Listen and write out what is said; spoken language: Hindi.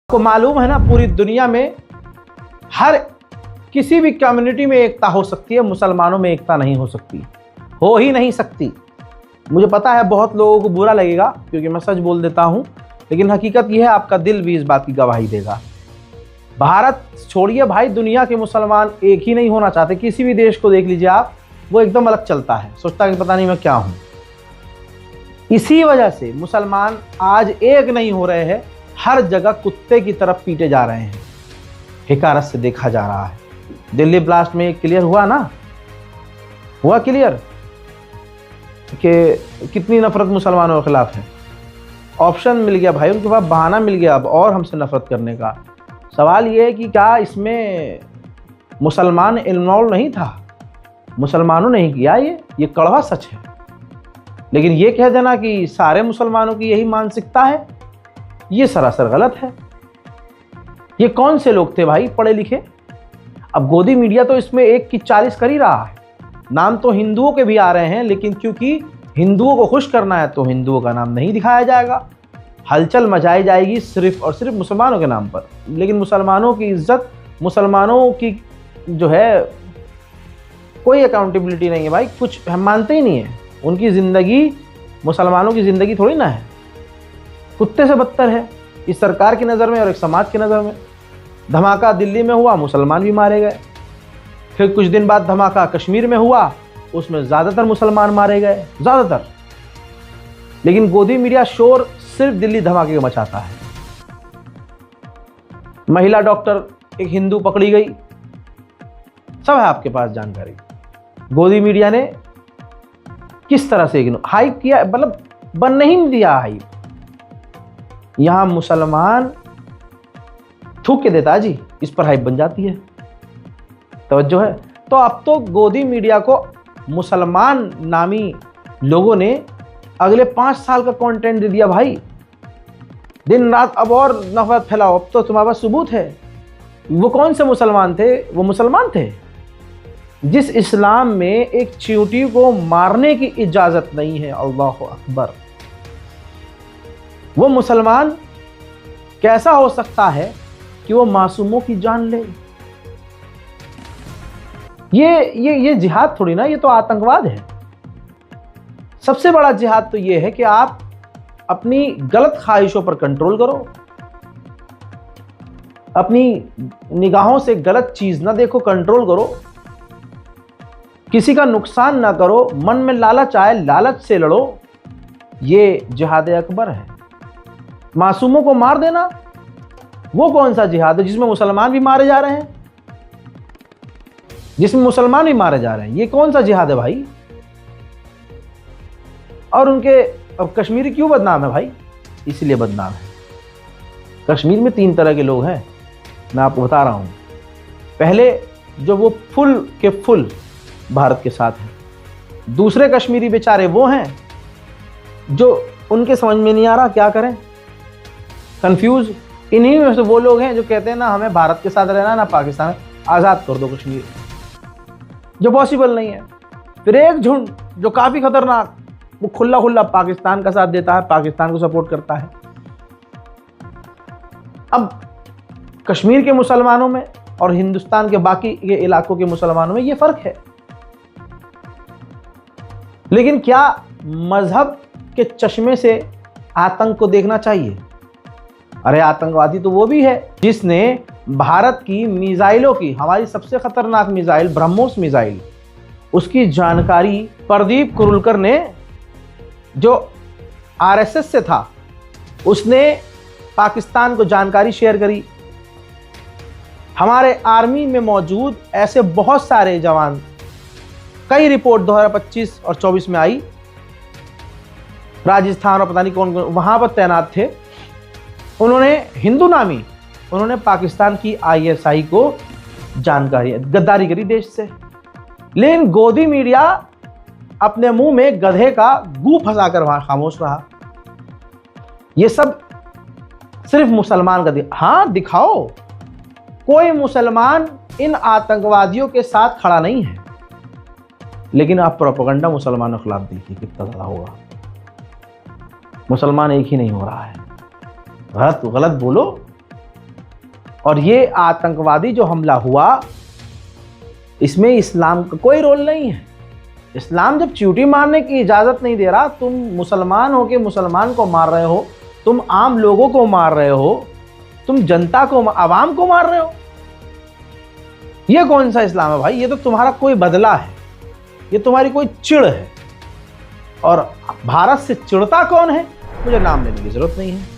को मालूम है ना, पूरी दुनिया में हर किसी भी कम्युनिटी में एकता हो सकती है, मुसलमानों में एकता नहीं हो सकती, हो ही नहीं सकती। मुझे पता है बहुत लोगों को बुरा लगेगा क्योंकि मैं सच बोल देता हूँ, लेकिन हकीकत यह है, आपका दिल भी इस बात की गवाही देगा। भारत छोड़िए भाई, दुनिया के मुसलमान एक ही नहीं होना चाहते। किसी भी देश को देख लीजिए आप, वो एकदम अलग चलता है, सोचता है कि पता नहीं मैं क्या हूँ। इसी वजह से मुसलमान आज एक नहीं हो रहे हैं, हर जगह कुत्ते की तरफ पीटे जा रहे हैं, हिकारत से देखा जा रहा है। दिल्ली ब्लास्ट में क्लियर हुआ ना, हुआ क्लियर कि कितनी नफरत मुसलमानों के खिलाफ है। ऑप्शन मिल गया भाई, उनके पास बहाना मिल गया अब और हमसे नफरत करने का। सवाल ये है कि क्या इसमें मुसलमान इन्वॉल्व नहीं था, मुसलमानों ने ही किया ये कड़वा सच है। लेकिन ये कह देना कि सारे मुसलमानों की यही मानसिकता है, ये सरासर गलत है। ये कौन से लोग थे भाई पढ़े लिखे? अब गोदी मीडिया तो इसमें 1 की 40 कर ही रहा है। नाम तो हिंदुओं के भी आ रहे हैं, लेकिन क्योंकि हिंदुओं को खुश करना है तो हिंदुओं का नाम नहीं दिखाया जाएगा। हलचल मचाई जाएगी सिर्फ और सिर्फ मुसलमानों के नाम पर, लेकिन मुसलमानों की इज्जत, मुसलमानों की जो है कोई अकाउंटेबिलिटी नहीं है भाई। कुछ हम मानते ही नहीं है। उनकी ज़िंदगी मुसलमानों की ज़िंदगी थोड़ी ना है, कुत्ते से बदतर है इस सरकार की नज़र में और एक समाज की नज़र में। धमाका दिल्ली में हुआ, मुसलमान भी मारे गए। फिर कुछ दिन बाद धमाका कश्मीर में हुआ, उसमें ज़्यादातर मुसलमान मारे गए, ज़्यादातर। लेकिन गोदी मीडिया शोर सिर्फ दिल्ली धमाके का मचाता है। महिला डॉक्टर एक हिंदू पकड़ी गई, सब है आपके पास जानकारी। गोदी मीडिया ने किस तरह से हाइप किया, मतलब बन नहीं दिया हाइप। यहां मुसलमान थूक के देता है जी, इस पर हाइप बन जाती है। तवज्जो है। तो अब तो गोदी मीडिया को मुसलमान नामी लोगों ने अगले 5 साल का कंटेंट दे दिया भाई। दिन रात अब और नफरत फैलाओ, अब तो तुम्हारे पास सबूत है। वो कौन से मुसलमान थे? वो मुसलमान थे जिस इस्लाम में एक चींटी को मारने की इजाजत नहीं है। अल्लाह अकबर। वो मुसलमान कैसा हो सकता है कि वो मासूमों की जान ले? ये जिहाद थोड़ी ना, ये तो आतंकवाद है। सबसे बड़ा जिहाद तो ये है कि आप अपनी गलत ख्वाहिशों पर कंट्रोल करो, अपनी निगाहों से गलत चीज ना देखो, कंट्रोल करो, किसी का नुकसान ना करो, मन में लालच आए लालच से लड़ो। ये जिहाद अकबर है। मासूमों को मार देना, वो कौन सा जिहाद है जिसमें मुसलमान भी मारे जा रहे हैं, जिसमें मुसलमान भी मारे जा रहे हैं? ये कौन सा जिहाद है भाई? और उनके अब कश्मीर क्यों बदनाम है भाई? इसलिए बदनाम है, कश्मीर में 3 तरह के लोग हैं, मैं आपको बता रहा हूं। पहले जो वो फुल के फुल भारत के साथ हैं। दूसरे कश्मीरी बेचारे वो हैं जो उनके समझ में नहीं आ रहा क्या करें, कंफ्यूज। इन्हीं में से वो लोग हैं जो कहते हैं ना हमें भारत के साथ रहना ना पाकिस्तान, आज़ाद कर दो कश्मीर, जो पॉसिबल नहीं है। फिर एक झुंड जो काफ़ी खतरनाक, वो खुला खुला पाकिस्तान का साथ देता है, पाकिस्तान को सपोर्ट करता है। अब कश्मीर के मुसलमानों में और हिंदुस्तान के बाकी के इलाकों के मुसलमानों में ये फ़र्क है। लेकिन क्या मजहब के चश्मे से आतंक को देखना चाहिए? अरे आतंकवादी तो वो भी है जिसने भारत की मिसाइलों की, हमारी सबसे खतरनाक मिसाइल ब्रह्मोस मिसाइल, उसकी जानकारी प्रदीप कुरुलकर ने, जो आरएसएस से था, उसने पाकिस्तान को जानकारी शेयर करी। हमारे आर्मी में मौजूद ऐसे बहुत सारे जवान, कई रिपोर्ट 2025 और 24 में आई, राजस्थान और पता नहीं कौन कौन वहां पर तैनात थे। उन्होंने हिंदू नामी, उन्होंने पाकिस्तान की आईएसआई को जानकारी, गद्दारी करी देश से। लेकिन गोदी मीडिया अपने मुंह में गधे का गू फंसाकर वहां खामोश रहा। ये सब सिर्फ मुसलमान का हाँ दिखाओ, कोई मुसलमान इन आतंकवादियों के साथ खड़ा नहीं है। लेकिन आप प्रोपेगेंडा मुसलमानों के खिलाफ देखिए कितना ज़्यादा होगा। मुसलमान एक ही नहीं हो रहा है, गलत बोलो और ये आतंकवादी जो हमला हुआ, इसमें इस्लाम का कोई रोल नहीं है। इस्लाम जब चींटी मारने की इजाज़त नहीं दे रहा, तुम मुसलमान हो के मुसलमान को मार रहे हो, तुम आम लोगों को मार रहे हो, तुम जनता को, आवाम को मार रहे हो, ये कौन सा इस्लाम है भाई? ये तो तुम्हारा कोई बदला है, ये तुम्हारी कोई चिढ़ है। और भारत से चिढ़ता कौन है, मुझे नाम लेने की जरूरत नहीं है।